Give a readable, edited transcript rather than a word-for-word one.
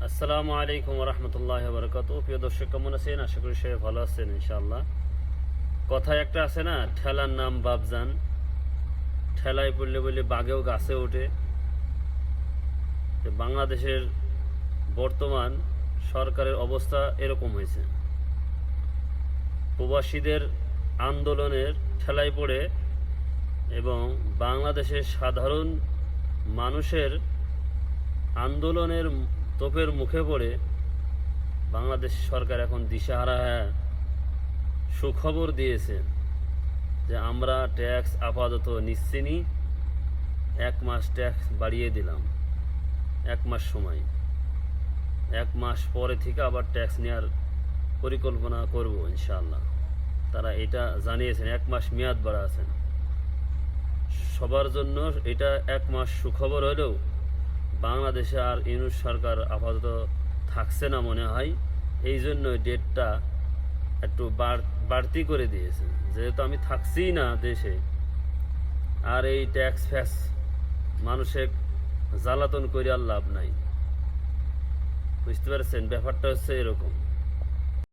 আসসালামু আলাইকুম রহমতুল্লাহ বরকাত। প্রিয় দর্শক, কেমন আছেন? আশা করি সবাই ভালো আছেন ইনশাআল্লাহ। কথায় একটা আছে না, ঠেলার নাম বাপজান। ঠেলায় পড়লে বলে বাঘেও গাছে ওঠে। তো বাংলাদেশের বর্তমান সরকারের অবস্থা এরকম হয়েছে। প্রবাসীদের আন্দোলনের ঠেলায় পড়ে এবং বাংলাদেশের সাধারণ মানুষের আন্দোলনের তোপের মুখে পড়ে বাংলাদেশ সরকার এখন দিশাহারা হয়ে সুখবর দিয়েছে যে আমরা ট্যাক্স আপাতত নিচ্ছি নি, 1 মাস ট্যাক্স বাড়িয়ে দিলাম। 1 মাস সময়, 1 মাস পরে থেকে আবার ট্যাক্স নেওয়ার পরিকল্পনা করব ইনশাআল্লাহ। তারা এটা জানিয়েছেন, 1 মাস মেয়াদ বাড়াচ্ছেন। সবার জন্য এটা 1 মাস সুখবর হলেও বাংলাদেশে আর ইউনূস সরকার আপাতত থাকছে না মনে হয়। এই জন্য ডেটটা একটু বাড়তি করে দিয়েছে, যেহেতু আমি থাকছি না দেশে। আর এই ট্যাক্স ফ্যাক্স মানুষের জ্বালাতন করে আর লাভ নাই। বুঝতে পারছেন? ব্যাপারটা হচ্ছে এরকম।